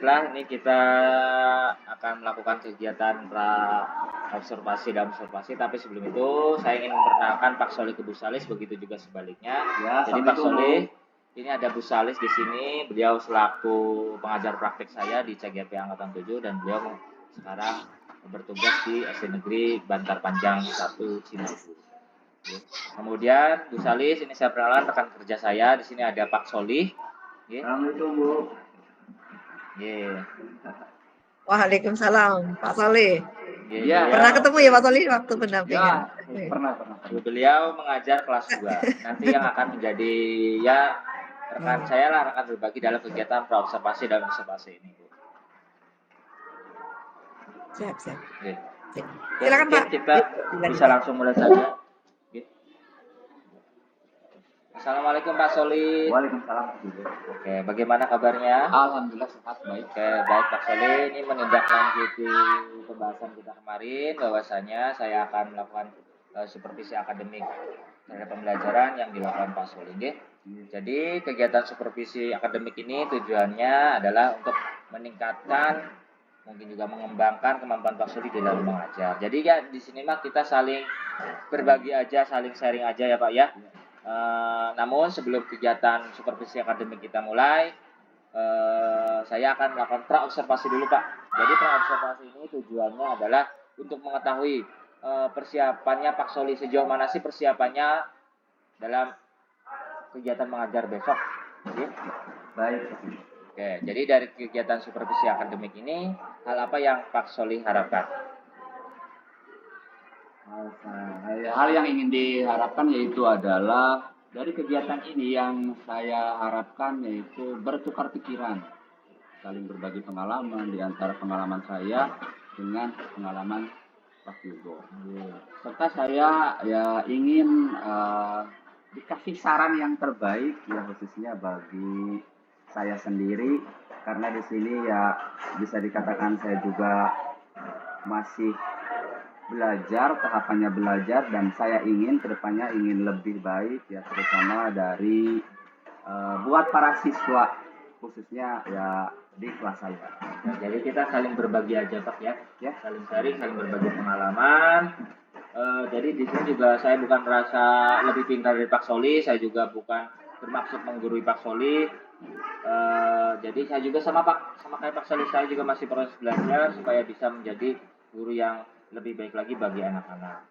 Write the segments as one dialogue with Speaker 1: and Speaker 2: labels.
Speaker 1: Baiklah, ini kita akan melakukan kegiatan observasi dan observasi, tapi sebelum itu saya ingin memperkenalkan Pak Solih ke Bu Salis, begitu juga sebaliknya.
Speaker 2: Ya,
Speaker 1: jadi Pak Solih, ini ada Bu Salis di sini, beliau selaku pengajar praktik saya di CGP Angkatan 7 dan beliau sekarang bertugas di SD Negeri Bantar Panjang 1 Cimahi. Kemudian Bu Salis, ini saya perkenalan rekan kerja saya, di sini ada Pak Solih.
Speaker 2: Assalamualaikum Bu.
Speaker 1: Yeah.
Speaker 3: Waalaikumsalam, Pak Solih.
Speaker 1: Yeah,
Speaker 3: pernah ketemu ya Pak Solih waktu pendampingan?
Speaker 2: Ya, pernah.
Speaker 1: Beliau mengajar kelas 2. Nanti yang akan menjadi rekan saya lah, rekan berbagi dalam kegiatan praobservasi dan observasi ini, Bu.
Speaker 3: Siap.
Speaker 1: Yeah.
Speaker 3: Silakan Pak.
Speaker 1: Kita bisa langsung mulai saja. Assalamualaikum Pak Solih.
Speaker 2: Waalaikumsalam.
Speaker 1: Oke, bagaimana kabarnya?
Speaker 2: Alhamdulillah sehat, baik.
Speaker 1: Oke, baik Pak Solih. Ini menindaklanjuti pembahasan kita kemarin, bahwasanya saya akan melakukan supervisi akademik terhadap pembelajaran yang dilakukan Pak Solih. Jadi kegiatan supervisi akademik ini tujuannya adalah untuk meningkatkan, mungkin juga mengembangkan kemampuan Pak Solih dalam mengajar. Jadi ya di sini mah kita saling berbagi aja, saling sharing aja ya Pak ya. Namun sebelum kegiatan supervisi akademik kita mulai, saya akan melakukan praobservasi dulu Pak. Jadi praobservasi ini tujuannya adalah untuk mengetahui persiapannya Pak Solih, sejauh mana sih persiapannya dalam kegiatan mengajar besok.
Speaker 2: Baik.
Speaker 1: Oke, jadi dari kegiatan supervisi akademik ini, hal apa yang Pak Solih harapkan?
Speaker 2: Hal yang ingin diharapkan yaitu adalah dari kegiatan ini yang saya harapkan yaitu bertukar pikiran, saling berbagi pengalaman di antara pengalaman saya dengan pengalaman Pak Yugo. Serta saya ya ingin dikasih saran yang terbaik ya khususnya bagi saya sendiri, karena di sini ya bisa dikatakan saya juga masih belajar, tahapannya belajar, dan saya ingin kedepannya ingin lebih baik ya, terutama dari buat para siswa khususnya ya di kelas saya.
Speaker 1: Nah, jadi kita saling berbagi aja Pak ya, saling sharing, saling berbagi pengalaman. Jadi di sini juga saya bukan merasa lebih pintar dari Pak Solih, saya juga bukan bermaksud menggurui Pak Solih. Jadi saya juga sama kayak Pak Solih, saya juga masih proses belajar supaya bisa menjadi guru yang lebih baik lagi bagi anak-anak.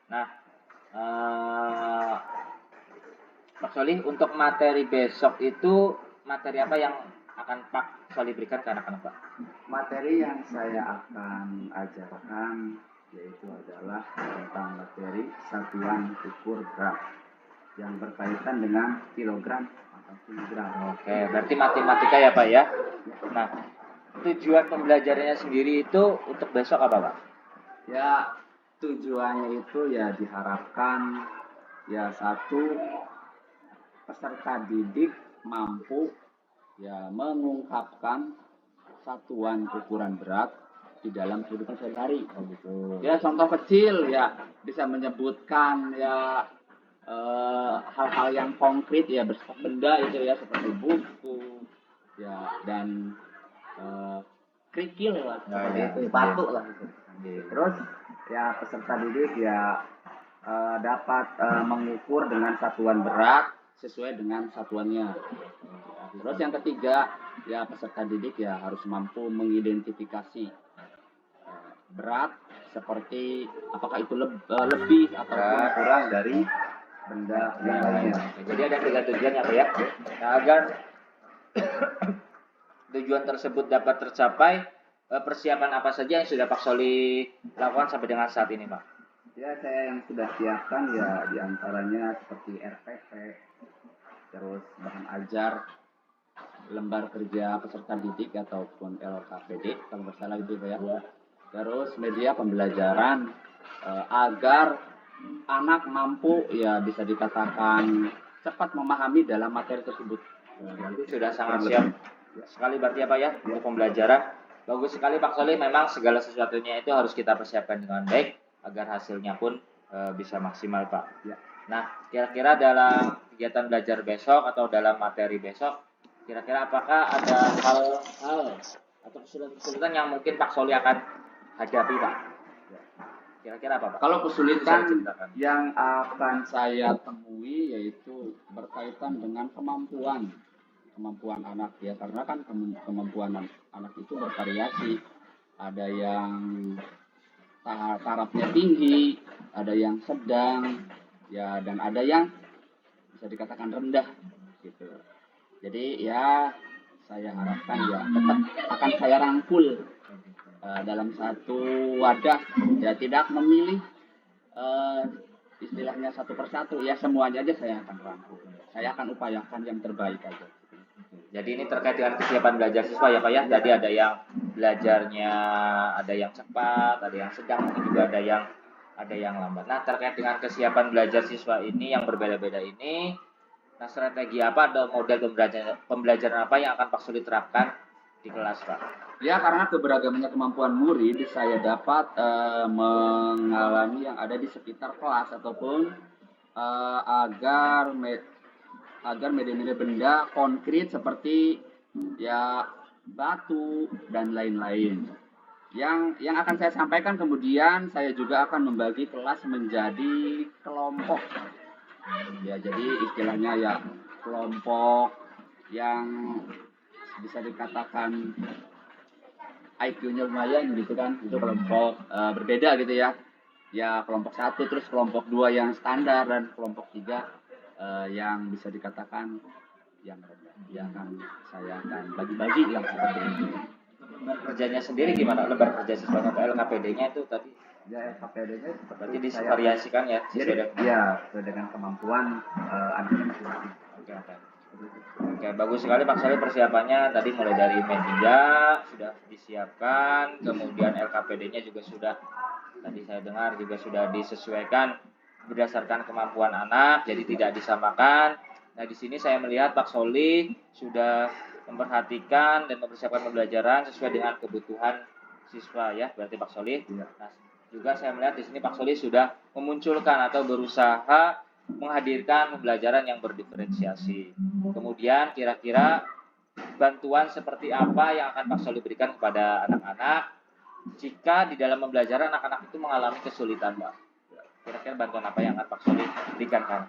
Speaker 1: Nah, Pak Solih, untuk materi besok itu materi apa yang akan Pak Solih berikan ke anak-anak Pak?
Speaker 2: Materi yang saya akan ajarkan yaitu adalah tentang materi satuan ukur berat yang berkaitan dengan kilogram atau kilogram.
Speaker 1: Oke, berarti matematika ya Pak ya? Nah, tujuan pembelajarannya sendiri itu untuk besok apa Pak?
Speaker 2: Ya, tujuannya itu ya diharapkan ya satu, peserta didik mampu ya mengungkapkan satuan ukuran berat di dalam kehidupan sehari-hari.
Speaker 1: Oh gitu.
Speaker 2: Ya contoh kecil ya bisa menyebutkan ya hal-hal yang konkret ya bersifat benda itu ya seperti buku ya dan kerikil lah seperti itu, batu lah gitu. Terus ya peserta didik ya dapat mengukur dengan satuan berat sesuai dengan satuannya. Terus yang ketiga ya peserta didik ya harus mampu mengidentifikasi berat seperti apakah itu lebih atau kurang dari benda yang lainnya.
Speaker 1: Jadi ada 3 tujuan ya Pak ya. Nah, agar tujuan tersebut dapat tercapai, persiapan apa saja yang sudah Pak Solih lakukan sampai dengan saat ini Pak?
Speaker 2: Ya, saya yang sudah siapkan ya diantaranya seperti RPP, terus bahan ajar, lembar kerja peserta didik ataupun LKPD kalau nggak salah itu Pak ya. Terus media pembelajaran agar anak mampu ya bisa dikatakan cepat memahami dalam materi tersebut.
Speaker 1: Berarti sudah sangat siap sekali berarti apa ya untuk pembelajaran. Bagus sekali Pak Solih, memang segala sesuatunya itu harus kita persiapkan dengan baik agar hasilnya pun bisa maksimal Pak.
Speaker 2: Ya.
Speaker 1: Nah, kira-kira dalam kegiatan belajar besok atau dalam materi besok, kira-kira apakah ada hal-hal atau kesulitan-kesulitan yang mungkin Pak Soli akan hadapi, Pak? Kira-kira apa, Pak?
Speaker 2: Kalau kesulitan
Speaker 1: Bisa diceritakan.
Speaker 2: yang akan saya temui yaitu berkaitan dengan kemampuan anak ya, karena kan kemampuan anak itu bervariasi. Ada yang tarafnya tinggi, ada yang sedang, ya, dan ada yang bisa dikatakan rendah gitu. Jadi ya saya harapkan ya tetap akan saya rangkul dalam satu wadah, ya tidak memilih istilahnya satu persatu, ya semuanya aja saya akan rangkul. Saya akan upayakan yang terbaik aja.
Speaker 1: Jadi ini terkait dengan kesiapan belajar siswa ya Pak ya. Tadi ada yang belajarnya ada yang cepat, ada yang sedang, mungkin juga ada yang lambat. Nah, terkait dengan kesiapan belajar siswa ini yang berbeda-beda ini, nah strategi apa atau model pembelajaran apa yang akan Pak Soli terapkan di kelas, Pak?
Speaker 2: Ya, karena keberagamannya kemampuan murid, saya dapat mengalami yang ada di sekitar kelas ataupun agar media-media benda konkret seperti ya batu dan lain-lain. Yang akan saya sampaikan, kemudian saya juga akan membagi kelas menjadi kelompok. Ya, jadi istilahnya ya kelompok yang bisa dikatakan IQ-nya lumayan gitu kan, itu kelompok berbeda gitu ya. Ya kelompok 1, terus kelompok 2 yang standar, dan kelompok 3 yang bisa dikatakan yang rendah. Ya kan saya akan bagi-bagi lah seperti itu.
Speaker 1: Lembar kerjanya sendiri gimana? Lembar kerja siswanya atau LKPD-nya itu tadi?
Speaker 2: Ya LKPD-nya
Speaker 1: Berarti disvariasikan ya
Speaker 2: sesuai dengan kemampuan anak-anak masing-masing.
Speaker 1: Oke, bagus sekali Pak Soli persiapannya. Tadi mulai dari media sudah disiapkan, kemudian LKPD-nya juga sudah, tadi saya dengar juga sudah disesuaikan berdasarkan kemampuan anak, jadi tidak disamakan. Nah, di sini saya melihat Pak Soli sudah memperhatikan dan mempersiapkan pembelajaran sesuai dengan kebutuhan siswa ya, berarti Pak Soli. Nah, juga saya melihat di sini Pak Soli sudah memunculkan atau berusaha menghadirkan pembelajaran yang berdiferensiasi. Kemudian kira-kira bantuan seperti apa yang akan Pak Soli berikan kepada anak-anak jika di dalam pembelajaran anak-anak itu mengalami kesulitan, Pak? Kira-kira bantuan apa yang akan Pak Soli berikan kan?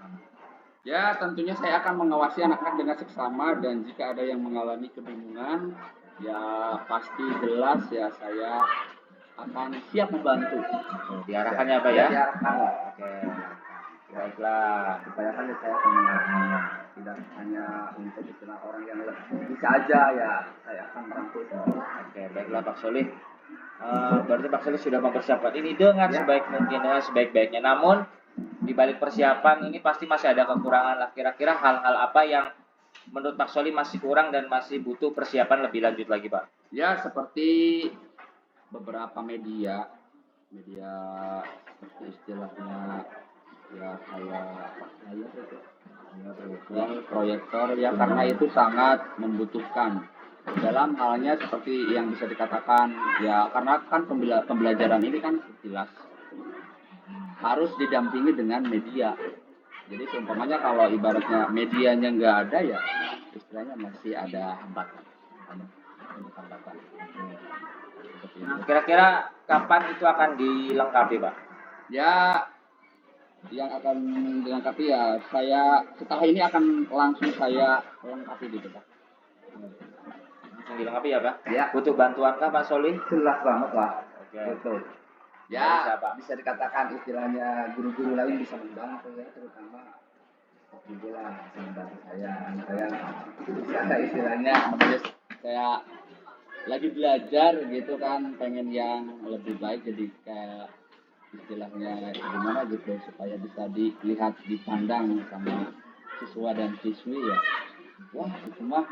Speaker 2: Ya, tentunya saya akan mengawasi anak-anak dengan seksama, dan jika ada yang mengalami kebingungan, ya pasti jelas ya saya akan siap membantu.
Speaker 1: Diarahkannya apa ya?
Speaker 2: Diarahkan.
Speaker 1: Oke. Baiklah.
Speaker 2: Upayakan ya saya akan mengarahkannya. Tidak hanya untuk istilah orang yang bisa aja, ya saya akan merangkul semua.
Speaker 1: Oke, baiklah Pak Soli. Berarti Pak Soli sudah mempersiapkan ini dengan sebaik mungkin, dengan sebaik-baiknya. Namun di balik persiapan ini pasti masih ada kekurangan lah. Kira-kira hal-hal apa yang menurut Pak Soli masih kurang dan masih butuh persiapan lebih lanjut lagi, Pak?
Speaker 2: Ya, seperti beberapa media seperti istilahnya ya kayak proyektor ya, karena itu sangat membutuhkan dalam halnya seperti yang bisa dikatakan ya, karena kan pembelajaran ini kan jelas harus didampingi dengan media. Jadi seumpamanya kalau ibaratnya medianya nggak ada, ya istilahnya masih ada hambatan.
Speaker 1: Kira-kira kapan itu akan dilengkapi, Pak?
Speaker 2: Ya, yang akan dilengkapi ya saya setelah ini akan langsung saya lengkapi gitu, Pak.
Speaker 1: Langsung dilengkapi ya, Pak?
Speaker 2: Ya.
Speaker 1: Butuh bantuan kah, Pak Soli?
Speaker 2: Jelas banget lah.
Speaker 1: Oke.
Speaker 2: Betul. Ya, bisa dikatakan istilahnya guru-guru lain bisa membantu ya, terutama juga lah bisa membantu saya. Saya istilahnya saya lagi belajar gitu kan, pengen yang lebih baik, jadi kayak istilahnya gimana gitu supaya bisa dilihat, dipandang sama siswa dan siswi ya. Wah, itu mah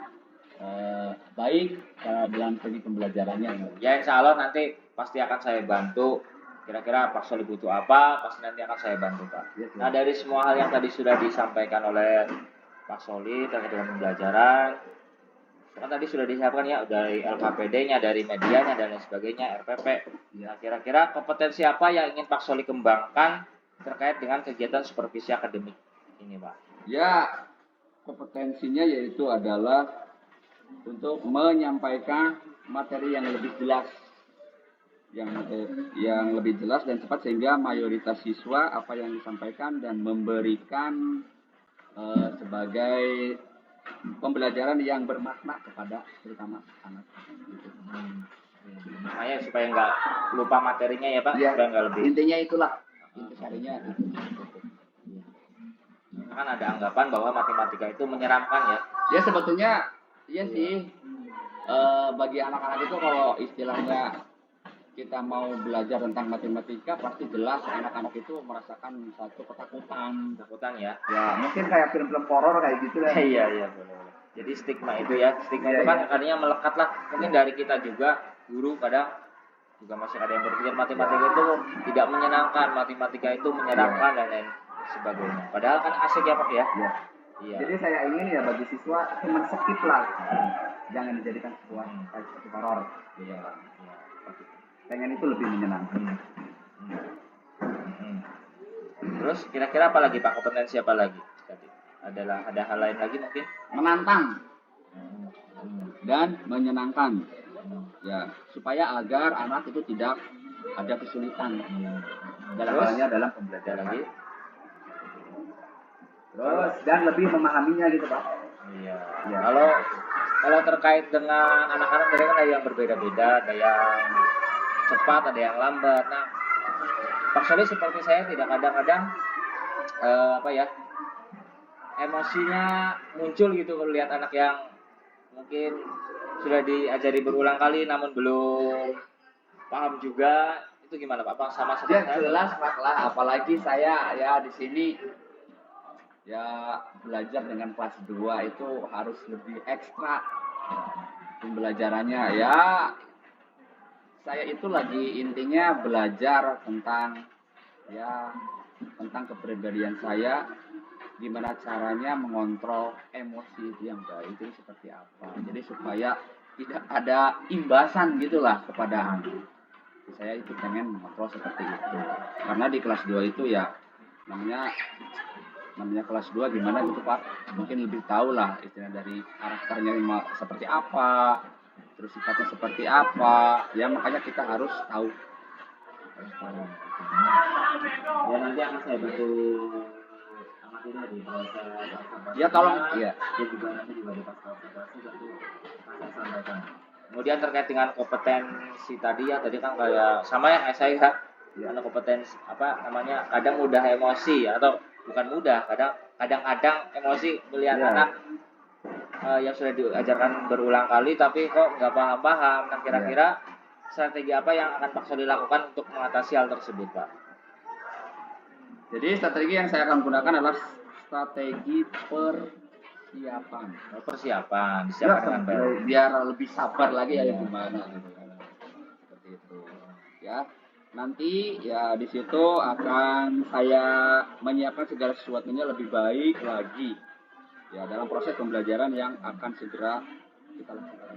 Speaker 2: baik dalam segi pembelajarannya.
Speaker 1: Ya, insya Allah nanti pasti akan saya bantu. Kira-kira Pak Soli butuh apa, pasti nanti akan saya bantu, Pak.
Speaker 2: Ya,
Speaker 1: nah, dari semua hal yang tadi sudah disampaikan oleh Pak Soli terkait dengan pembelajaran, kan tadi sudah disiapkan ya dari LKPD-nya, dari medianya dan lain sebagainya, RPP. Nah, kira-kira kompetensi apa yang ingin Pak Soli kembangkan terkait dengan kegiatan supervisi akademik ini, Pak?
Speaker 2: Ya, kompetensinya yaitu adalah untuk menyampaikan materi yang lebih jelas, yang lebih jelas dan cepat sehingga mayoritas siswa apa yang disampaikan dan memberikan sebagai pembelajaran yang bermakna kepada terutama anak.
Speaker 1: Makanya supaya nggak lupa materinya ya Pak,
Speaker 2: Ya,
Speaker 1: supaya nggak lebih.
Speaker 2: intinya itulah, intinya.
Speaker 1: Kan ada anggapan bahwa matematika itu menyeramkan ya.
Speaker 2: Ya sebetulnya iya sih. Bagi anak-anak itu kalau istilahnya kita mau belajar tentang matematika pasti jelas anak-anak itu merasakan satu ketakutan.
Speaker 1: Takutan ya.
Speaker 2: Ya mungkin kayak film-film horor kayak gitu lah.
Speaker 1: Iya iya boleh. Jadi stigma itu ya, stigma itu kan artinya melekat lah. Mungkin dari kita juga guru kadang juga masih ada yang berpikir matematika itu tidak menyenangkan, matematika itu menyeramkan dan lain sebagainya. Padahal kan asik ya Pak ya.
Speaker 2: Iya.
Speaker 1: Iya.
Speaker 2: Jadi saya ingin ya bagi siswa cuma skip lah, jangan dijadikan sebuah horor.
Speaker 1: Iya.
Speaker 2: Pengen itu lebih menyenangkan.
Speaker 1: Terus kira-kira apa lagi Pak, kompetensi apa lagi tadi? Ada hal lain lagi mungkin?
Speaker 2: Menantang dan menyenangkan. Ya, supaya agar anak itu tidak ada kesulitan dalam halnya dalam pembelajaran lagi. Terus dan lebih memahaminya gitu Pak.
Speaker 1: Iya.
Speaker 2: Ya.
Speaker 1: Kalau terkait dengan anak-anak mereka kan ada yang berbeda-beda, ada yang cepat, ada yang lambat. Nah, Pak Soli seperti saya tidak kadang-kadang emosinya muncul gitu kalau lihat anak yang mungkin sudah diajari berulang kali namun belum paham juga. Itu gimana Pak? Apa sama seperti
Speaker 2: Ya jelas Pak lah, apalagi saya ya di sini ya belajar dengan kelas 2 itu harus lebih ekstra pembelajarannya. Ya saya itu lagi intinya belajar tentang kepribadian saya, gimana caranya mengontrol emosi itu yang baik itu seperti apa. Jadi supaya tidak ada imbasan gitulah kepada anak. Saya itu pengen mengontrol seperti itu. Karena di kelas 2 itu ya namanya kelas 2 gimana gitu Pak. Mungkin lebih tahu lah istilah dari karakternya seperti apa, terus sifatnya seperti apa. Ya makanya kita harus tahu.
Speaker 1: Ya nanti akan saya bantu amatin di bahasa.
Speaker 2: Ya tolong. Iya.
Speaker 1: Dia juga nanti juga di pasal-pasal nanti akan saya sampaikan. Kemudian terkait dengan kompetensi tadi ya, tadi kan kayak sama yang saya ada kompetensi kadang mudah emosi atau bukan mudah, kadang-kadang emosi melihat anak yang sudah diajarkan berulang kali tapi kok nggak paham-paham. Nah kira-kira strategi apa yang akan Pak Soli lakukan untuk mengatasi hal tersebut Pak?
Speaker 2: Jadi strategi yang saya akan gunakan adalah strategi persiapan.
Speaker 1: Disiapkan dengan baik.
Speaker 2: Biar lebih sabar lagi ya gimana gitu. Seperti itu. Ya. Nanti ya di situ akan saya menyiapkan segala sesuatunya lebih baik lagi. Ya dalam proses pembelajaran yang akan segera kita lakukan.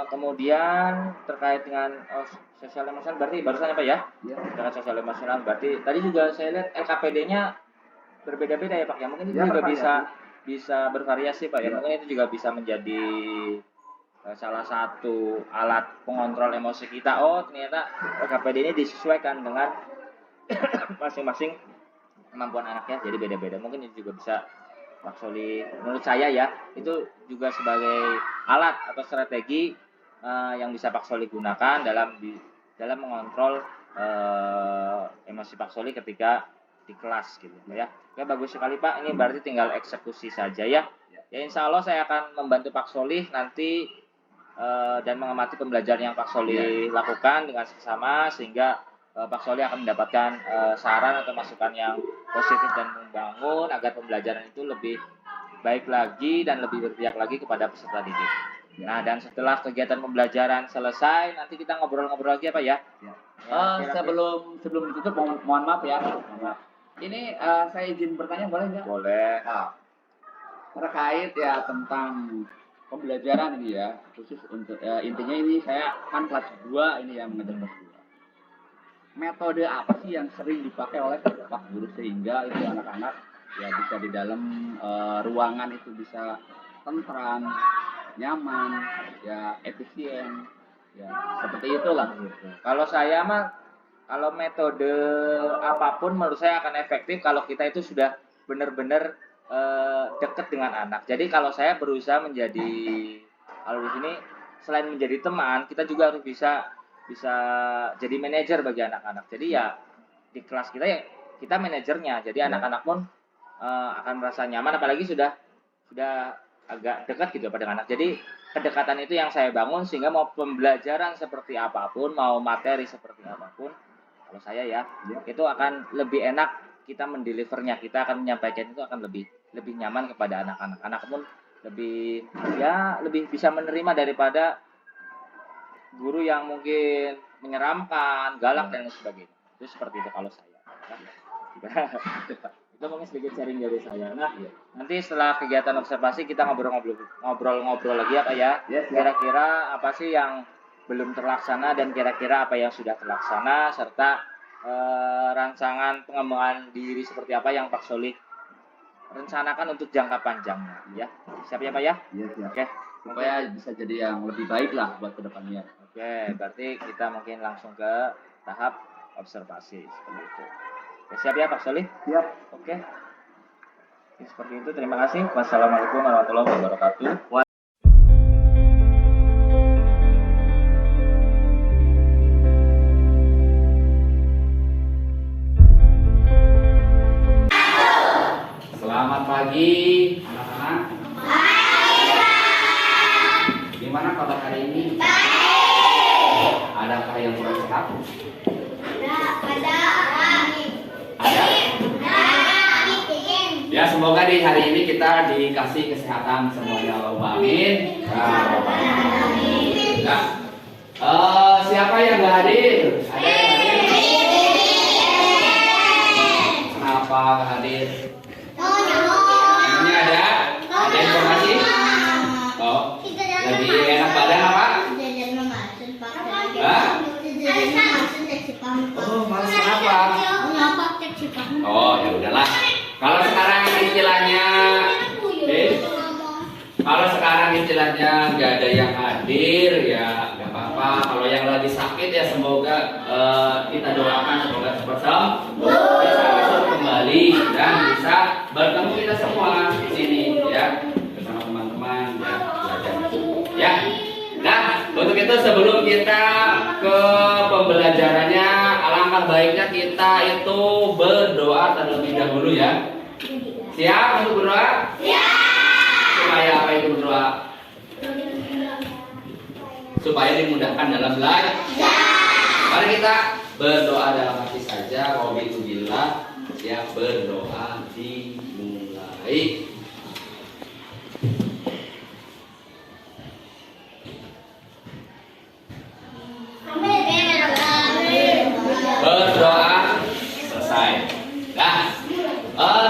Speaker 1: Kemudian terkait dengan sosial emosional berarti barusan apa ya? Dengan sosial emosional berarti tadi juga saya lihat LKPD-nya berbeda-beda ya Pak ya. Mungkin itu juga bisa bervariasi Pak ya. Mungkin itu juga bisa menjadi salah satu alat pengontrol emosi kita. Oh ternyata LKPD ini disesuaikan dengan masing-masing kemampuan anaknya, jadi beda-beda. Mungkin itu juga bisa Pak Soli, menurut saya ya, itu juga sebagai alat atau strategi yang bisa Pak Soli gunakan dalam mengontrol emosi Pak Soli ketika di kelas gitu ya. Oke, bagus sekali Pak. Ini berarti tinggal eksekusi saja ya. Ya insya Allah saya akan membantu Pak Soli nanti dan mengamati pembelajaran yang Pak Soli lakukan dengan seksama sehingga Pak Soli akan mendapatkan saran atau masukan yang positif dan membangun agar pembelajaran itu lebih baik lagi dan lebih berpihak lagi kepada peserta didik. Nah, dan setelah kegiatan pembelajaran selesai, nanti kita ngobrol-ngobrol lagi apa ya?
Speaker 2: Sebelum ditutup, mohon maaf ya. Ini saya izin bertanya boleh nggak?
Speaker 1: Boleh.
Speaker 2: Terkait ya tentang pembelajaran ini ya, khusus untuk intinya ini saya kan kelas 2 ini yang mengajar kelas 2. Metode apa sih yang sering dipakai oleh Pak Guru sehingga itu anak-anak ya bisa di dalam ruangan itu bisa tentram, nyaman, ya efisien, ya seperti itulah.
Speaker 1: Kalau saya mah, kalau metode apapun menurut saya akan efektif kalau kita itu sudah benar-benar dekat dengan anak. Jadi kalau saya berusaha menjadi, kalau di sini selain menjadi teman, kita juga harus bisa bisa jadi manajer bagi anak-anak. Jadi ya di kelas kita ya kita manajernya. Jadi anak-anak pun akan merasa nyaman, apalagi sudah agak dekat gitu pada anak. Jadi kedekatan itu yang saya bangun sehingga mau pembelajaran seperti apapun, mau materi seperti apapun, kalau saya ya, itu akan lebih enak kita mendelivernya, kita akan menyampaikan itu akan lebih nyaman kepada anak-anak. Anak pun lebih bisa menerima daripada guru yang mungkin menyeramkan, galak dan sebagainya. Itu seperti itu kalau saya. Itu mungkin sedikit sharing dari saya. Nah, nanti setelah kegiatan observasi kita ngobrol-ngobrol lagi ya Kak ya. Kira-kira apa sih yang belum terlaksana dan kira-kira apa yang sudah terlaksana, serta rancangan pengembangan diri seperti apa yang Pak Solih rencanakan untuk jangka panjangnya ya. Siap ya Pak ya?
Speaker 2: Iya, siap.
Speaker 1: Oke.
Speaker 2: Supaya bisa jadi yang lebih baik lah buat kedepannya.
Speaker 1: Oke, berarti kita mungkin langsung ke tahap observasi seperti itu. Oke, siap ya Pak Solih?
Speaker 2: Siap.
Speaker 1: Oke. Seperti itu, terima kasih. Wassalamualaikum warahmatullahi wabarakatuh.
Speaker 2: Selamat pagi anak-anak. Gimana kabar hari ini? Adakah yang kurang sehat? Ada? Ya, semoga di hari ini kita dikasih kesehatan semuanya. Allahumma amin. Nah, siapa yang nggak hadir? Ada yang hadir? Kenapa nggak hadir? Ini ada informasi? Oh, lagi enak badan apa? Hah? Oh, malas kenapa? Oh, ya udahlah. Kalau sekarang istilahnya, kalau sekarang istilahnya nggak ada yang hadir, ya nggak apa-apa. Kalau yang lagi sakit ya semoga kita doakan semoga cepat sembuh, bisa besok kembali dan bisa bertemu kita semua di sini ya bersama teman-teman ya belajar. Ya. Nah, untuk itu sebelum kita ke pembelajarannya, alangkah baiknya kita itu berdoa terlebih dahulu ya. Siap untuk berdoa? Siap. Supaya apa itu berdoa? Supaya dimudahkan dalam belajar. Mari kita berdoa dalam hati saja. Wabitubillah. Ya, berdoa dimulai. Berdoa selesai. Nah,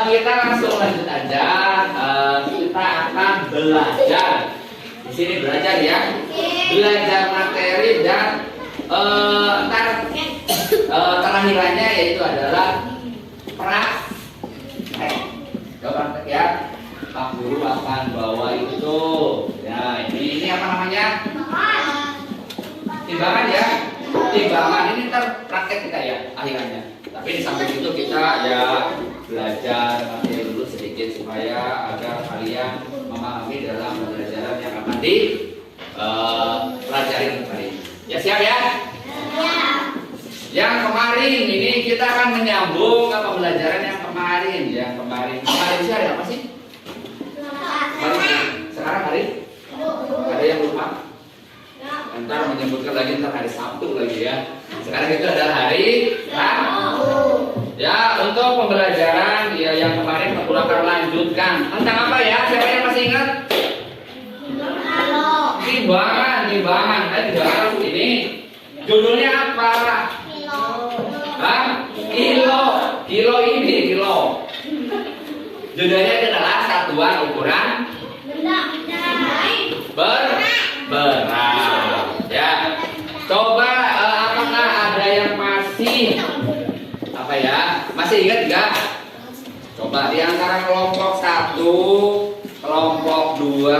Speaker 2: kita langsung lanjut aja. Kita akan belajar. Di sini belajar ya. Belajar materi dan terakhirannya yaitu adalah praktek. Praktek ya. Pak Guru akan bawa itu. Ya, ini apa namanya? Timbangan ya. Timbangan ini ntar praktek kita ya akhirannya. Tapi di samping itu kita ya belajar materi dulu sedikit supaya agar kalian memahami dalam pembelajaran yang akan dipelajari kali ini. Ya siap ya? Yang kemarin ini kita akan menyambung ke pembelajaran yang kemarin. Kemarin sih hari apa sih? Sekarang hari? Ada yang lupa? Ntar menyebutkan lagi ntar hari Sabtu lagi ya. Sekarang itu adalah hari Rabu. Ya, untuk pembelajaran ya yang kemarin aku akan lanjutkan tentang apa ya? Siapa yang masih ingat? Timbangan. Timbangan ini judulnya apa? Hah? Kilo. Judulnya adalah satuan ukuran berat. Ya. Coba apakah ada yang masih apa ya? Masih ingat enggak? Coba di antara kelompok 1 kelompok 2,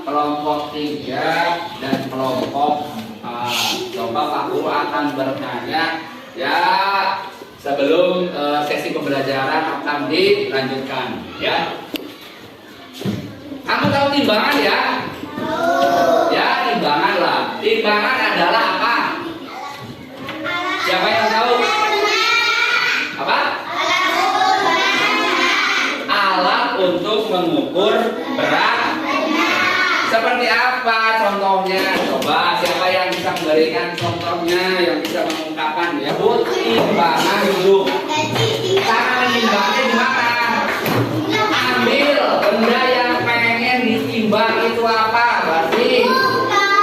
Speaker 2: kelompok 3, dan kelompok 4. Coba Pak Guru akan bertanya ya sebelum sesi pembelajaran akan dilanjutkan ya. Kamu tahu timbangan ya? Ya, timbangan lah. Timbangan adalah apa? Siapa yang tahu? Apa? Alat untuk mengukur berat. Seperti apa contohnya? Coba siapa yang bisa memberikan contohnya, yang bisa mengungkapkan ya? Bu, timbangan dulu. Cara menimbangnya gimana? Ambil benda yang pengen ditimbang itu apa? Berarti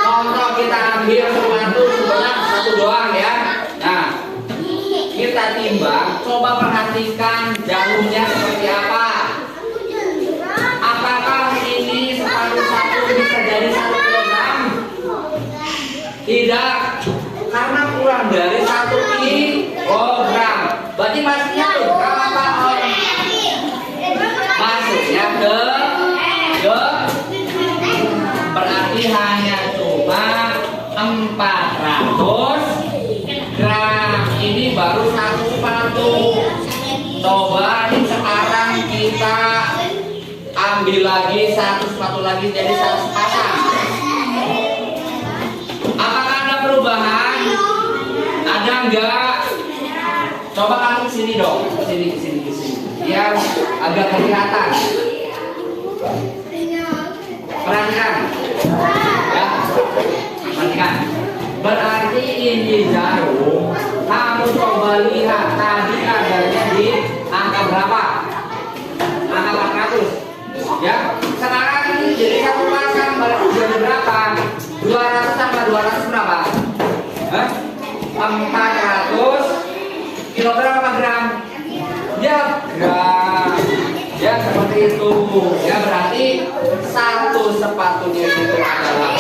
Speaker 2: contoh kita ambil sepatu sebenarnya satu doang ya. Nah, kita timbang. Coba perhatikan jauhnya seperti apa. Apakah ini sepatu satu bisa jadi 1 kilogram? Tidak, karena kurang dari 1 kilogram. Berarti maksudnya apa? Maksudnya berarti hanya cuma 400 gram. Ini baru 1 sepatu. Coba nih sekarang kita ambil lagi 1 sepatu lagi jadi 1 sepasang. Apakah ada perubahan? Ada enggak? Coba kamu kesini dong, kesini. Biar agak kelihatan. Perhatikan, ya, perhatikan. Berarti ini jarum. Kamu coba lihat tadi adanya di angka berapa? Angka 400. Ya, sekarang ini jadi 1 pasang berarti jadi berapa? 200 tambah 200 berapa? 400 kilogram apa gram? Ya, gram. Ya, seperti itu. Ya, berarti 1 sepatunya itu adalah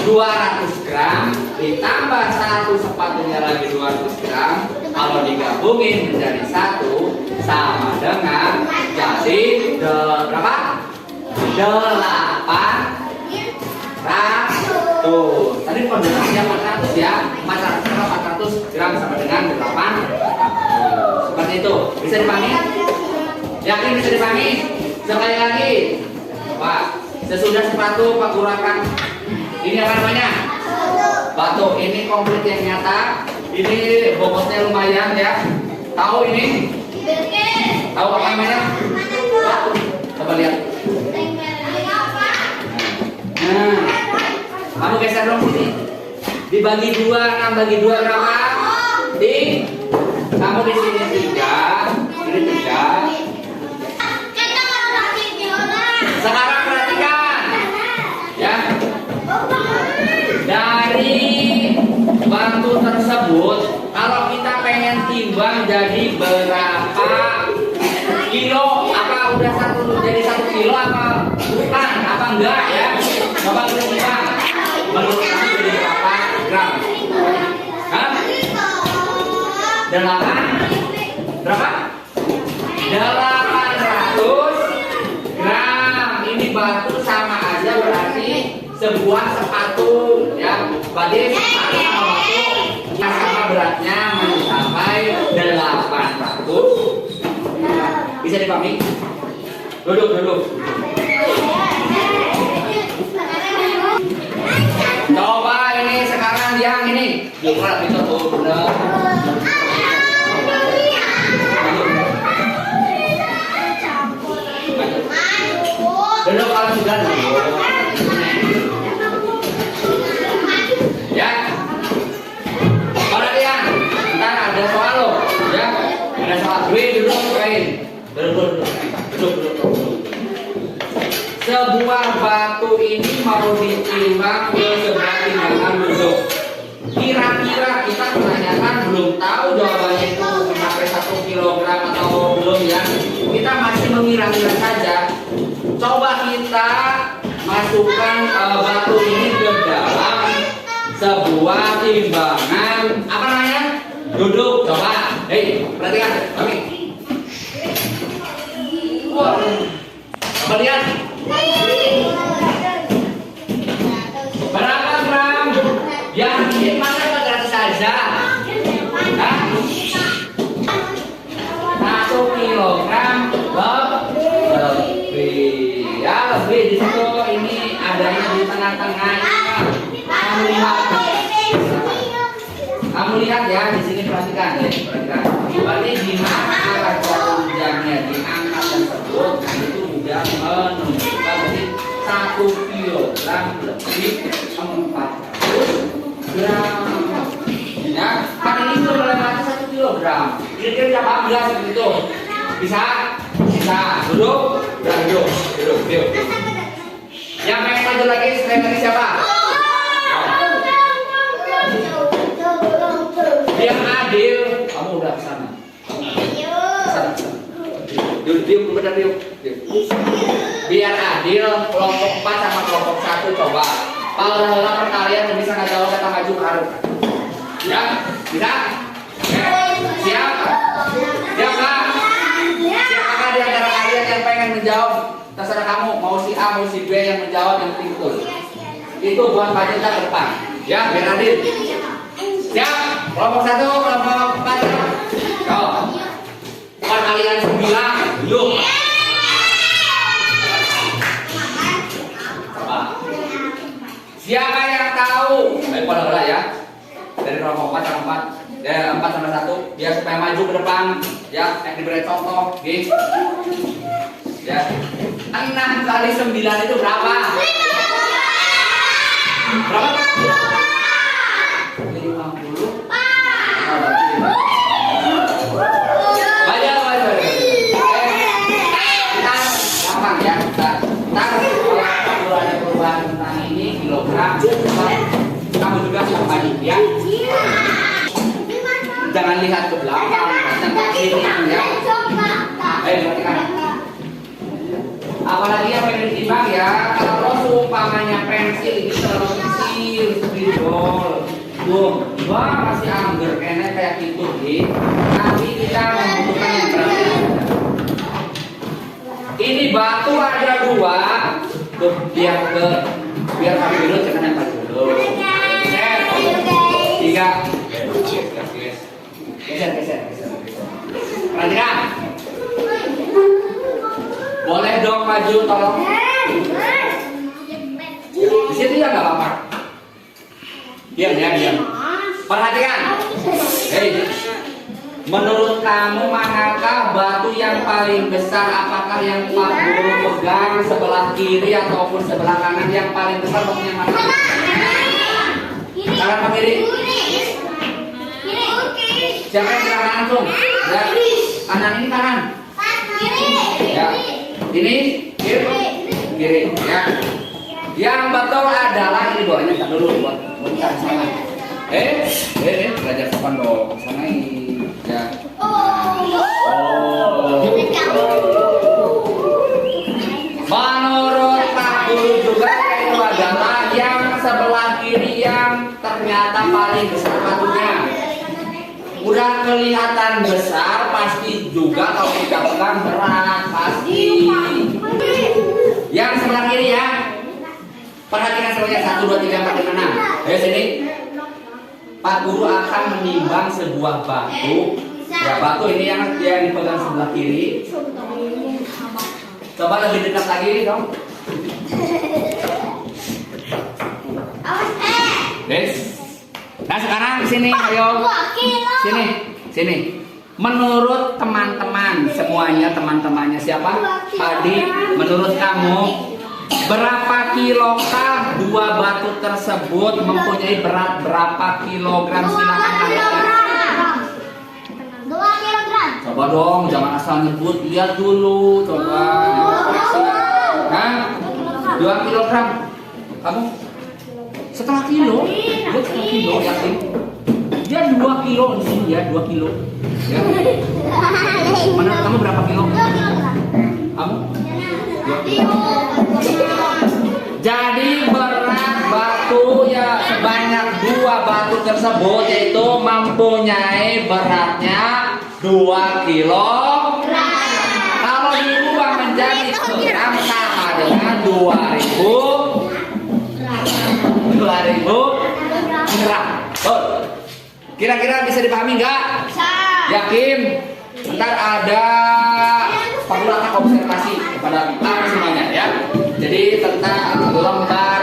Speaker 2: 200 gram ditambah 1 sepatunya lagi 200 gram. Kalau digabungin menjadi 1 sama dengan jadi berapa? 800. Tadi pendengarnya 400 ya. 400 gram sama dengan 800. Seperti itu. Bisa dipahami? Yakin bisa dipahami? Sekali lagi. Pak, sesudah sepatu Pak Guru akan ini apa namanya? Batu. Ini komplit yang nyata. Ini bobotnya lumayan ya. Tahu ini? Tahu apa namanya? Batu. Coba lihat. Nah, kamu geser dong sini. Dibagi 2, 6 bagi 2 berapa? Kamu di sini 3, ini 3. Sekarang perhatikan, ya. Dari batu tersebut, kalau kita pengen timbang jadi berapa kilo? Apa udah jadi 1 kilo apa bukan? Apa enggak ya? Coba kita timbang. Menurut kamu jadi berapa gram? Hah? 8 berapa? 800 gram. Ini batu sama aja berarti sebuah sepatu ya. Berarti sama batu yang sama beratnya mencapai 800. Bisa dipahami? Duduk. Coba ini sekarang yang ini. Coba kita tuh benar. Duduk kalau sudah duduk. Ya. Perhatian. Ntar ada soal loh. Ya. Ada soal. Duduk. Sebuah batu ini mau ditimbang ke sebuah timbangan duduk. Kira-kira kita menanyakan belum tahu jawabannya itu sampai 1 kilogram atau belum ya. Kita masih mengira-ngira saja. Coba kita masukkan batu ini ke dalam sebuah timbangan apa namanya? Duduk. Coba. Hei, perhatikan. Kami. Coba lihat. yang lebih. Ya, lebih di situ ini adanya di tengah-tengah. Kamu lihat ya di sini, perhatikan. Berarti di mana jatuhnya diangkat tersebut itu sudah menunjukkan berarti 1 kilogram lebih 400 gram. Ya, kan ini sudah melewati 1 kilogram. Kira-kira berapa belas seperti itu? Bisa? Duduk. Yang pengen maju lagi selain tadi siapa? Yang adil, kamu udah kesana. Diam, benar diam. Biar adil, kelompok 4 sama kelompok 1 coba. Kalau perkalian yang bisa nggak jauh kata maju harus. Ya, bisa? Siap? Siapkah di antara kalian yang pengen menjawab? Terserah kamu, mau si A, mau si B yang menjawab yang penting betul. Itu buat budget ke depan. Ya, biar adil. Siap? Kelompok 1, kelompok 4. Go. Perkalian 9. Yuk. Coba. Siapa yang tahu? Ayo pola ya. Dari kelompok 4 sama 4. Ya, 4 sama 1. Biar supaya maju ke depan. Ya, yang diberi contoh. Oke. Ya. 6 kali 9 itu berapa? Berapa? 50. Baca. Gampang ya. Ntar kalau ada perubahan tentang ini kilogram, kamu juga sama ya. Jangan lihat ke belakang, jangan ke kiri ya. Perhatikan. Apalagi yang pengen ditimbang ya, kalau seumpamanya pensil ini terlalu kecil, spidol. Wah, masih angger kayaknya kayak gitu gitu. Nanti kita membutuhkan yang berat. Ini batu ada 2. Tuh, biar kami dulu jangan yang batu dulu. 3. Geser. Perhatikan. Boleh dong maju tolong. Di situ ya nggak apa-apa. Diam. Perhatikan. Hei. Menurut kamu manakah batu yang paling besar? Apakah yang Pak Guru pegang sebelah kiri ataupun sebelah kanan? Yang paling besar batu yang mana? Kanan apa kiri? Siapa yang bilang langsung? Ya. Kanan ini kanan. Ya. Ini kiri. Ya. Yang betul adalah ini bawahnya tak dulu buat sana. Belajar sopan dong. Sana ini. Ya. Menurut Pak Guru juga itu adalah yang sebelah kiri yang ternyata paling besar batunya. Udah kelihatan besar, pasti juga kalau kita pegang berat pasti. Yang sebelah kiri ya. Perhatikan semuanya 1, 2, 3, 4, 5, 6. Ayo sini. Pak Guru akan menimbang sebuah batu. Ya, batu ini yang dipegang sebelah kiri. Coba lebih dekat lagi dong. Yes. Nah sekarang sini, ayo. Sini. Menurut teman-teman semuanya, teman-temannya siapa? Adi. Menurut kamu berapa kilokah 2 batu tersebut mempunyai berat berapa kilogram? Silakan kalian.
Speaker 4: 2 kilogram.
Speaker 2: Coba dong, jangan asal nyebut, lihat dulu, coba. Hah? 2 kilogram. Kamu? Setengah kilo? Dia setengah kilo, yakin? Dia 2 kilo di sini ya, 2 kilo. Ya. Menurut kamu berapa kilo?
Speaker 4: 2 kilogram.
Speaker 2: Kamu? 2 kilo. Jadi berat batu ya sebanyak 2 batu tersebut yaitu mempunyai beratnya 2 kilo. Kalau diubah menjadi gram sama dengan 2000 gram. Kira-kira bisa dipahami nggak?
Speaker 4: Bisa.
Speaker 2: Yakin? Ntar ada observasi kepada kita semuanya ya. Jadi tentang longgar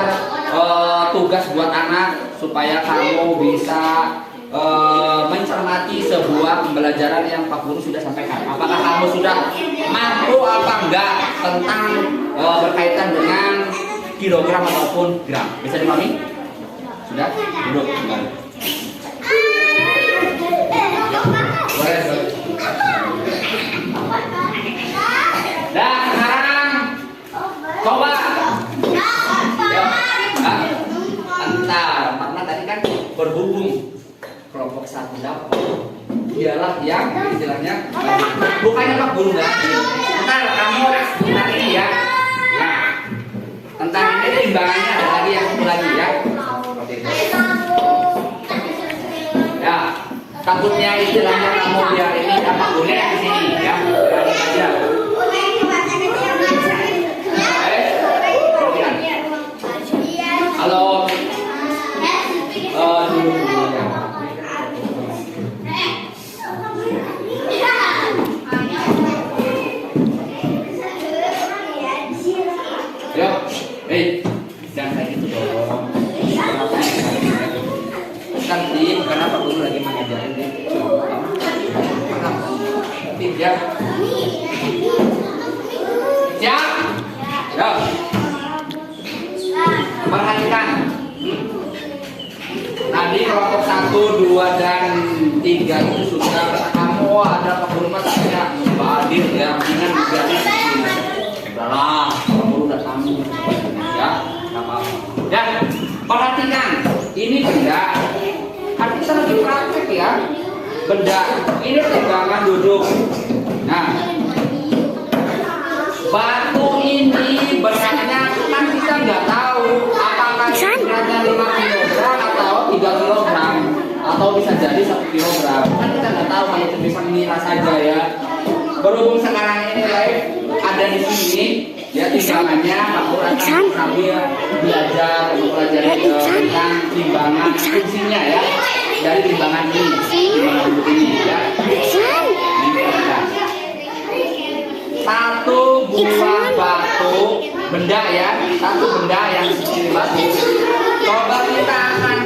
Speaker 2: tugas buat anak supaya kamu bisa mencermati sebuah pembelajaran yang Pak Guru sudah sampaikan. Apakah kamu sudah mampu apa enggak tentang berkaitan dengan kilogram ataupun gram? Bisa dipahami? Sudah? Duduk kembali. Boleh. Dan sekarang coba. Antar, karena tadi kan berhubung kelompok satu dapat, dialah yang istilahnya bukannya Pak Guru enggak. Ntar kamu tentang ini ya. Nah, tentang ini timbangannya ada lagi yang satu lagi ya. Ya, takutnya istilahnya kamu biar ini apa boleh di sini ya. Aja. Halo. Jangan kayak gitu dong. Kan tim, karena Pak Guru lagi mengajarin dia. Tim ya. Siap. Ya. Perhatikan. Tadi kelompok 1, 2, dan 3 itu sudah kamu ada Pak Guru mas saya Mbak Adil ya. Dengan menjadi udahlah, Pak Guru udah tamu ya. Dan perhatikan, ini benda. Kan kita lagi praktek ya. Benda ini timbangan duduk. Nah, batu ini beratnya kan kita nggak tahu apakah beratnya 5 kg atau 3 kg atau bisa jadi 1 kg. Kan kita nggak tahu, hanya cuma mengira saja ya. Berhubung sekarang ini live ada di sini. Ya timbangannya Pak Guru akan sambil belajar mempelajari tentang timbangan fungsinya ya dari timbangan ini, timbangan duduk ini ya. Satu buah batu benda ya, satu benda yang seperti batu. Coba kita akan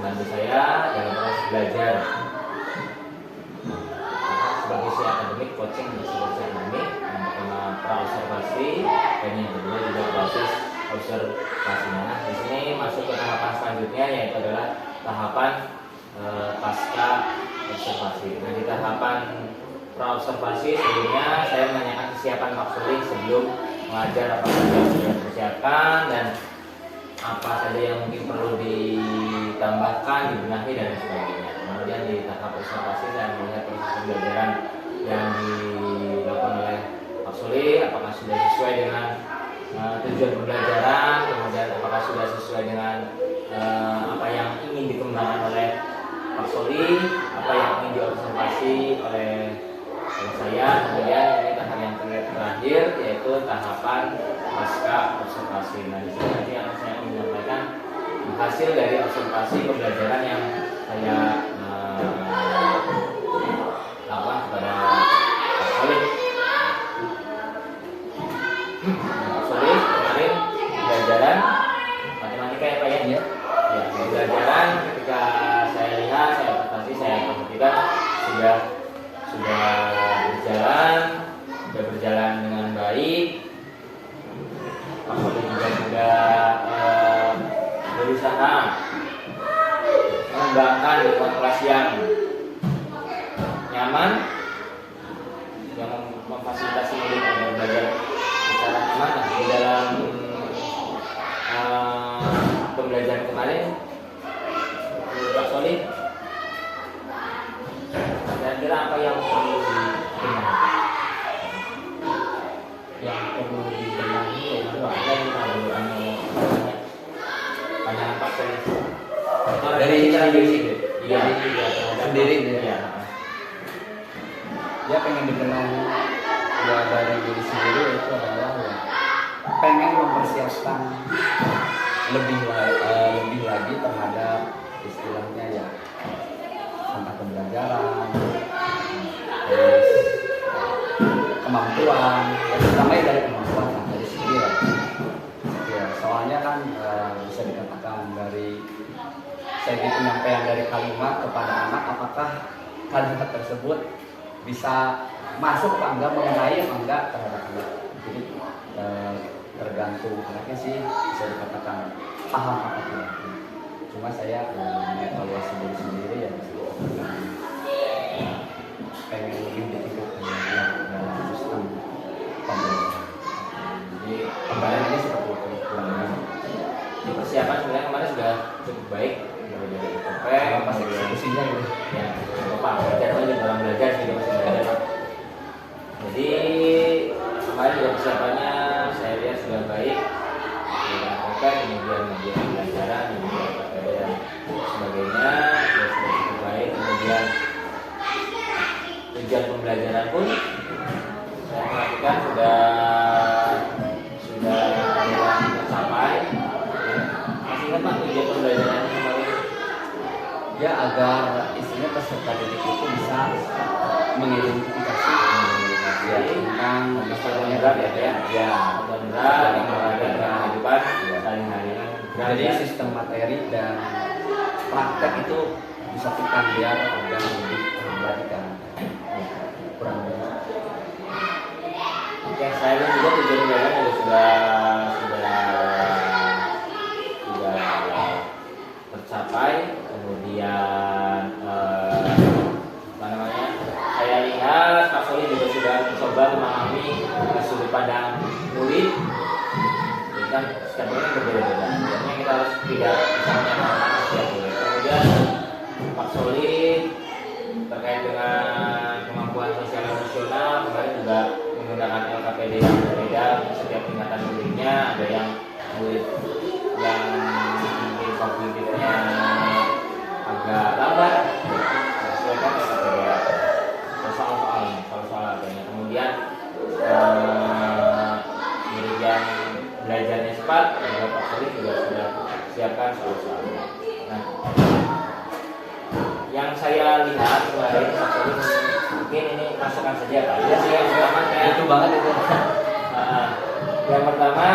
Speaker 2: membantu saya dalam proses belajar sebagai si akademik, coaching sebagai akademik, yang pertama praobservasi dan yang kedua juga proses observasinya. Nah, di sini masuk ke tahapan selanjutnya yaitu adalah tahapan pasca observasi. Nah, di tahapan praobservasi sebelumnya saya menanyakan kesiapan Pak Suli sebelum mengajar, apa saja yang sudah dipersiapkan dan apa saja yang mungkin perlu ditambahkan, dibenahi dan sebagainya. Kemudian di tahap observasi saya melihat proses pembelajaran yang dilakukan oleh Pak Suli, apakah sudah sesuai dengan tujuan pembelajaran, kemudian apakah sudah sesuai dengan apa yang ingin dikembangkan oleh Pak Suli, apa yang ingin diobservasi oleh saya. Kemudian ini tahap yang terakhir yaitu tahapan pasca observasi. Nah, di sini nanti yang saya ingin menyampaikan hasil dari observasi pembelajaran yang saya lakukan kepada Pak Solih. Pak Solih kemarin pembelajaran matematika ya Pak ya? Ya, pembelajaran ketika saya lihat, saya observasi, saya perhatikan sudah berjalan dengan baik. Pak Solih juga berusaha mengembangkan lingkungan kelas yang nyaman, yang memfasilitasi murid agar belajar secara nyaman. Nah, di dalam pembelajaran kemarin, Pak Solih, kira-kira apa yang perlu dibenahi?
Speaker 4: yang perlu dibenahi itu ada yang
Speaker 1: pandangan Pak Soli
Speaker 4: dari sendiri.
Speaker 1: iya
Speaker 4: Sendiri
Speaker 1: ya.
Speaker 4: Dia pengen dibenahi ya dari diri sendiri itu adalah ya pengen mempersiapkan lebih lagi terhadap istilahnya ya tentang pembelajaran, terus kemampuan, ya terutama dari kemampuan dari skill. Ya, soalnya kan bisa dikatakan dari segi penyampaian dari kalimat kepada anak, apakah kalimat tersebut bisa masuk apa enggak, mengenai apa enggak terhadap anak. Jadi tergantung anaknya sih, bisa dikatakan paham apa tidak. Cuma saya mengevaluasi diri sendiri ya pengen lebih ditingkatkan dalam sistem pembelajaran. Jadi pembelajarannya seperti itu kurang lebih.
Speaker 1: Di persiapan sebenarnya kemarin sudah cukup baik dari TP
Speaker 4: Pas eksekusinya gitu.
Speaker 1: ya Pak belajar aja dalam belajar sih masih belajar Pak. Jadi kemarin juga persiapannya saya lihat sudah baik dengan TP kemudian media pembelajaran media KPD dan sebagainya sudah cukup baik. Kemudian tujuan pembelajaran pun saya perhatikan sudah tercapai. Masih ingat Pak tujuan pembelajaran kemarin?
Speaker 4: Ya agar isinya peserta didik itu bisa mengidentifikasi ya tentang masalahnya
Speaker 1: ya benar yang berada dalam kehidupan sehari-hari.
Speaker 4: jadi sistem materi dan praktek itu bisa kita biar agar lebih memperhatikan kurang lebih.
Speaker 1: Oke, saya lihat juga tujuan pembelajaran juga sudah tercapai. Kemudian apa namanya? Saya lihat Pak Soli juga sudah mencoba memahami sudut pandang murid. Jadi kan setiap murid kan berbeda-beda. Jadi kita harus tidak bisa menyamakan setiap murid. Kemudian Pak Soli terkait dengan kemampuan sosial emosional kemarin juga menggunakan LKPD yang berbeda untuk setiap tingkatan muridnya. Ada yang murid yang mungkin kognitifnya agak lambat, silakan LKPD soal-soal adanya. Kemudian murid yang belajarnya cepat, juga Pak Soli juga sudah siapkan soal-soalnya. Nah, yang saya lihat kemarin Pak Soli mungkin ini masukan saja Pak. Ya sih yang pertama saya
Speaker 4: Itu banget itu.
Speaker 1: yang pertama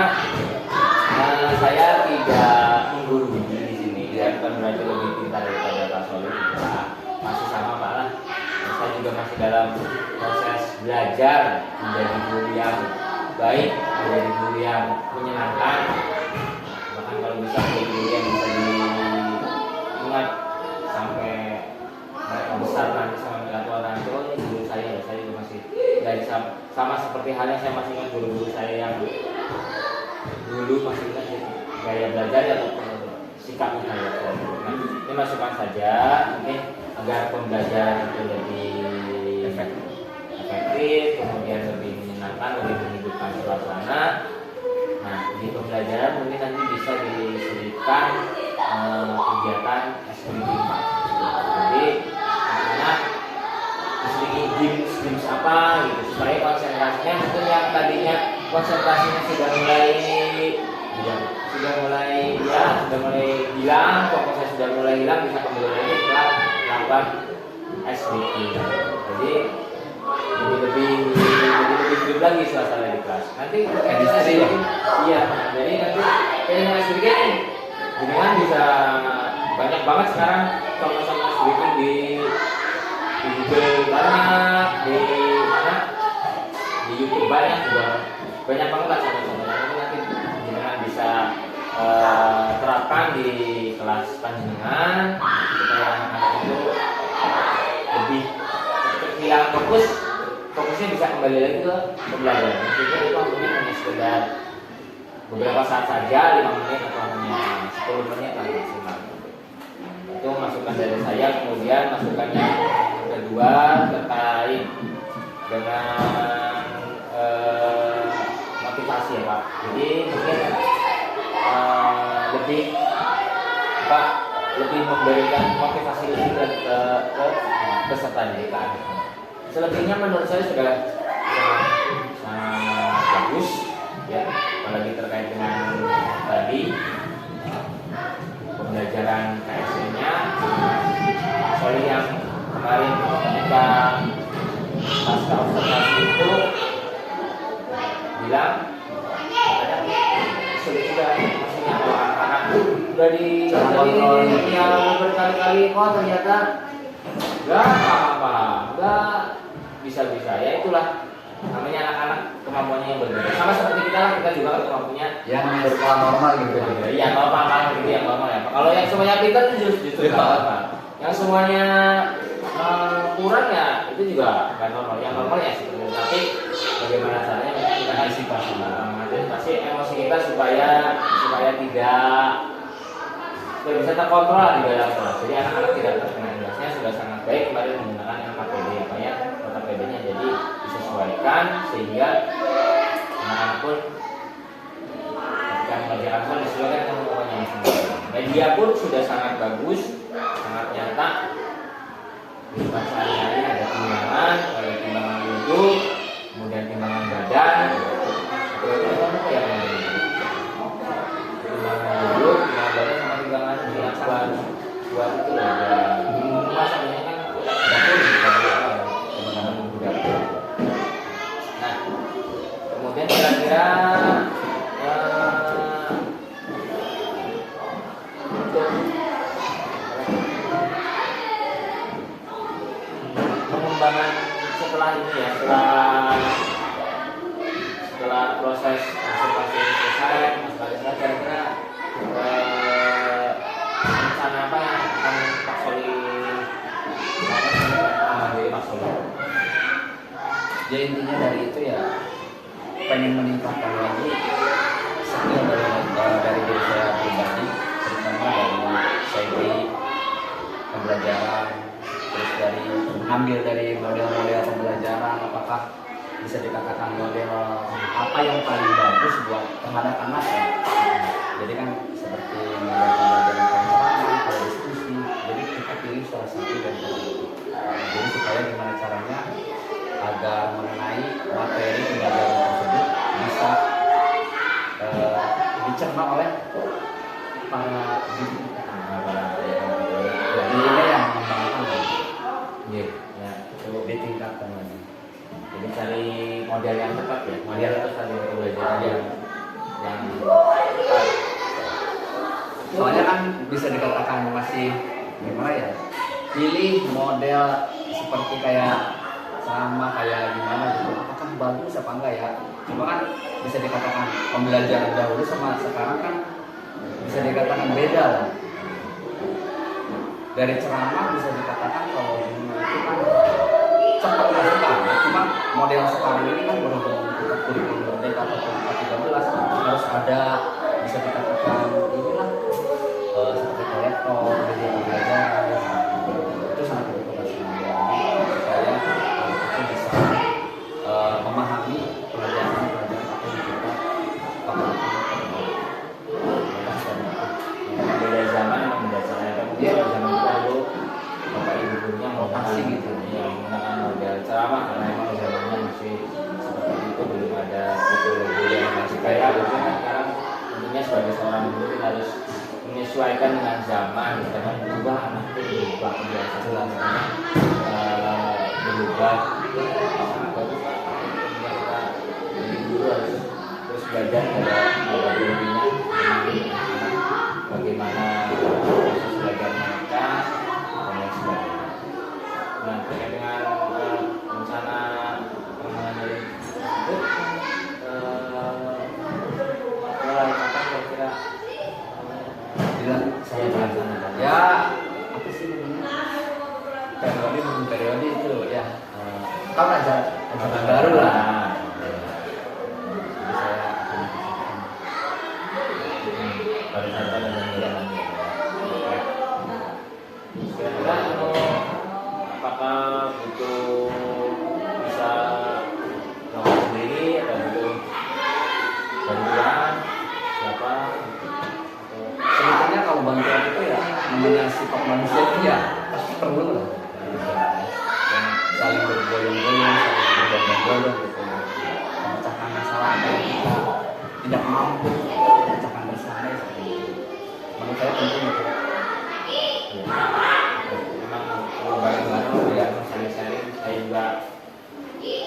Speaker 1: saya tidak menggurui di sini. Saya bukan berarti lebih pintar daripada Pak Soli. Masih sama Pak lah. Saya juga masih dalam proses belajar menjadi guru yang baik, menjadi guru yang menyenangkan. Bahkan kalau bisa menjadi guru yang bisa diingat sampai mereka besar nanti sama mereka tua nanti. Oh ini guru saya juga masih dari sama seperti halnya saya masih ingat guru-guru saya yang dulu masih ingat gaya belajar ataupun sikapnya saya. Nah, ini masukan saja mungkin agar pembelajaran itu lebih efektif, kemudian lebih menyenangkan, lebih menghidupkan suasana. Nah, di pembelajaran mungkin nanti bisa diselipkan kegiatan SPG. Jadi anak diselipin games apa gitu supaya konsentrasinya mungkin yang tadinya konsentrasinya sudah mulai hilang, fokusnya sudah mulai hilang, bisa kembali lagi setelah melakukan SBQ. Jadi lebih hidup lagi suasana di kelas. Nanti SBQ, iya. Jadi nanti kayaknya SBQ dengan bisa banyak banget sekarang sama-sama SBQ di Google banyak, di YouTube banyak juga banyak banget lah contoh-contohnya. Nanti gimana bisa terapkan di kelas panjenengan supaya anak-anak itu lebih hilang fokusnya bisa kembali lagi ke pembelajaran. Meskipun itu waktunya hanya sekedar beberapa saat saja, 5 menit atau hanya 10 menit lah maksimal. Itu masukan dari saya. Kemudian masukannya yang kedua terkait dengan Jadi mungkin lebih lebih memberikan motivasi lebih ke pesertanya ke anak. Selebihnya menurut saya sudah sangat bagus ya, apalagi terkait dengan tadi pembelajaran KSN-nya. Soalnya yang kemarin ketika pasca observasi itu bilang ada sulit juga, maksudnya kalau anak-anak udah diajarin yang berkali-kali kok ternyata nggak apa-apa, nggak bisa-bisa, ya itulah namanya anak-anak kemampuannya yang berbeda. Sama seperti kita lah, kita juga kan kemampuannya
Speaker 4: yang berpola normal gitu.
Speaker 1: Iya normal gitu ya, normal ya. Kalau yang semuanya pintar itu justru normal. Yang semuanya kurang ya itu juga nggak normal. Yang normal ya sih. Tapi bagaimana caranya kita antisipasi emosi kita supaya tidak bisa terkontrol di dalam kelas. Jadi anak-anak tidak terkena imbasnya sudah sangat baik kemarin menggunakan LKPD apa ya, LKPD-nya jadi disesuaikan sehingga anak-anak pun yang mengerjakan soal disesuaikan dengan kebutuhannya masing-masing. Media pun sudah sangat bagus, sangat nyata. Di depan sehari-hari ada timbangan, duduk, kemudian timbangan badan. Itu apa ya timbangan duduk, timbangan badan sama timbangan buat itu loh. Di rumah sebenarnya kan dapur timbangan dapur. Nah, kemudian kira-kira untuk pengembangan setelah ini ya, setelah proses observasi selesai, masalah kira-kira rencana apa yang akan Pak Soli lakukan Pak Soli?
Speaker 4: Ya intinya dari itu ya pengen meningkatkan lagi skill dari diri saya pribadi, terutama dari segi pembelajaran, terus dari ambil dari model-model pembelajaran, apakah bisa dikatakan model apa yang paling bagus buat terhadap anak ya. Jadi kan seperti model pembelajaran perencanaan, kalau diskusi, jadi kita pilih salah satu dari itu. Jadi supaya gimana caranya agar mengenai materi pembelajaran tersebut bisa dicerna oleh para guru. Jadi ini yang mengembangkan
Speaker 1: Ya, itu
Speaker 4: ditingkatkan lagi.
Speaker 1: jadi cari model yang tepat ya, model itu tadi pembelajaran yang
Speaker 4: Soalnya kan bisa dikatakan masih gimana ya, pilih model seperti kayak sama kayak gimana gitu, apakah bagus apa enggak ya. Cuma kan bisa dikatakan pembelajaran dahulu sama sekarang kan bisa dikatakan beda lah. Dari ceramah bisa dikatakan kalau dulu itu kan cepat sekarang, cuma model sekarang ini kan berhubung untuk kurikulum merdeka atau 13 harus ada bisa dikatakan inilah seperti kolektor, media pembelajaran itu sangat berperan supaya anak itu bisa memahami pelajaran apa yang kita
Speaker 1: beda zaman memang beda cara. Dia zaman dulu bapak ibu gurunya
Speaker 4: Rotasi gitu.
Speaker 1: Ya, menggunakan model ceramah karena memang zamannya masih seperti itu, belum ada teknologi yang masih kayak gitu. Sekarang tentunya sebagai seorang guru kita harus menyesuaikan dengan zaman, jangan berubah, anak itu berubah biasa selamanya berubah. Sangat bagus Pak. Tentunya kita jadi guru harus terus belajar pada dirinya bagaimana proses belajar mereka dan lain sebagainya. Nah, terkait dengan rencana pengembangan dari tersebut, mulai kapan kira-kira
Speaker 4: bilang saya
Speaker 1: dilaksanakan?
Speaker 4: ya apa sih namanya periode itu ya kan aja baru lah. Jadi saya akan
Speaker 1: Pada saat ada jalan. Kira-kira apakah butuh bisa melakukan sendiri atau butuh bantuan
Speaker 4: manusia itu ya pasti perlu lah yang saling bergoyang-goyang, saling bergoyang-goyang gitu ya, memecahkan masalah yang kita tidak mampu memecahkan bersama seperti itu. Menurut saya penting itu.
Speaker 5: Memang kalau bareng-bareng ya saling sharing, saya juga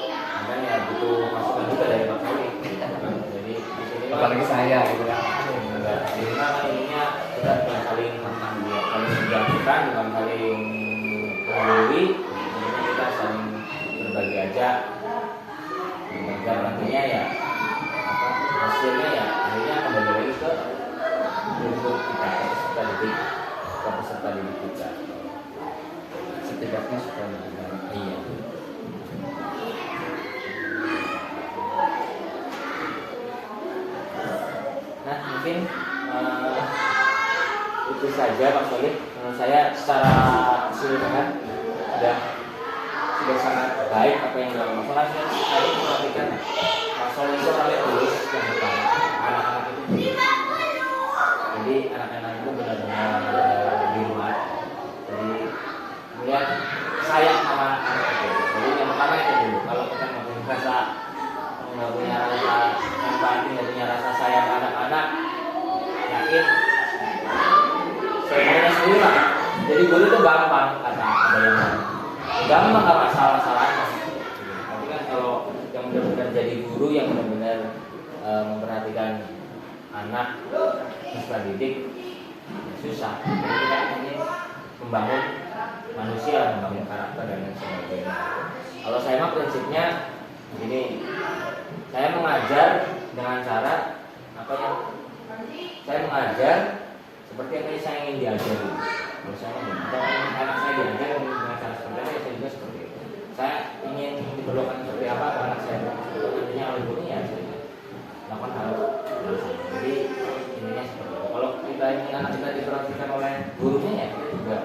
Speaker 5: kadang ya butuh masukan juga dari Pak Soli. Jadi di sini
Speaker 4: Apalagi saya gitu kan.
Speaker 5: di sini kan ininya kita bukan saling menjatuhkan, bukan saling menggurui, ini kita saling berbagi aja. Artinya ya hasilnya ya akhirnya kembali lagi ke untuk kita peserta didik kita.
Speaker 4: Setidaknya supaya lebih baik.
Speaker 5: Iya. Nah mungkin itu saja Pak Solih. Menurut saya secara keseluruhan sudah sangat baik apa yang dilakukan. Soalnya saya memperhatikan Pak Solih itu orangnya tulus yang pertama. Anak-anak itu tulus. Jadi anak-anak itu benar-benar di rumah. Jadi melihat sayang sama anak itu. Jadi yang pertama itu dulu. Kalau kita nggak punya rasa empati, nggak punya rasa sayang anak-anak, yakin saya sendiri lah. Jadi guru itu gampang, kata ada yang gampang nggak masalah-masalahnya. Tapi kan kalau yang benar-benar jadi guru yang benar-benar memperhatikan anak peserta didik susah. Jadi kita ingin membangun manusia, membangun karakter dan lain sebagainya. Kalau saya mah prinsipnya begini, saya mengajar dengan cara apa yang saya mengajar seperti apa yang saya ingin diajari. Kalau saya anak saya diajar dengan cara seperti apa, saya juga seperti itu. Saya ingin diperlukan seperti apa anak saya, nantinya oleh gurunya ya saya lakukan hal yang sama. Jadi intinya seperti itu. Kalau kita ingin anak kita diperhatikan oleh gurunya ya kita juga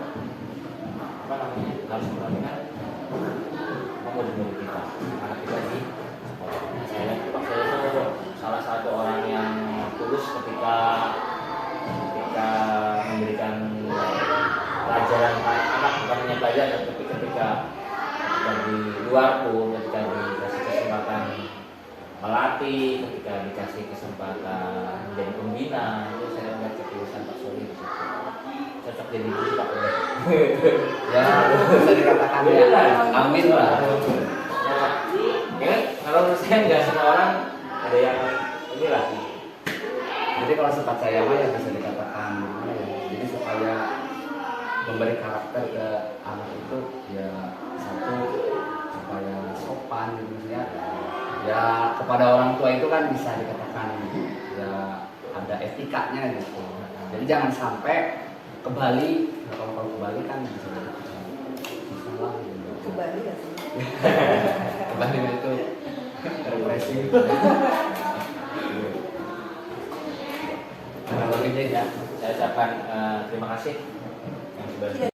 Speaker 5: apa namanya harus memperhatikan murid-murid kita, anak kita di sekolah. Saya lihat Pak saya itu salah satu orang yang tulus ketika memberikan pelajaran anak, bukan hanya pelajaran tapi ketika di luar pun, ketika dikasih kesempatan melatih, ketika dikasih kesempatan menjadi pembina, itu saya melihat ketulusan Pak Soli di situ. Cocok jadi guru Pak.
Speaker 4: Ya, bisa dikatakan ya. Amin lah.
Speaker 5: Ya, kalau menurut saya nggak semua orang ada yang inilah.
Speaker 4: Jadi kalau sifat saya mah ya bisa dikatakan gimana ya. Jadi supaya memberi karakter ke anak itu ya satu supaya sopan gitu ya. Ya kepada orang tua itu kan bisa dikatakan ya ada etikanya gitu. Jadi jangan sampai ke Bali, kalau ke Bali kan bisa salah gitu.
Speaker 3: Ke Bali ya sih.
Speaker 4: Ke Bali itu refreshing.
Speaker 5: Kalau gitu ya, saya ucapkan terima kasih yang sudah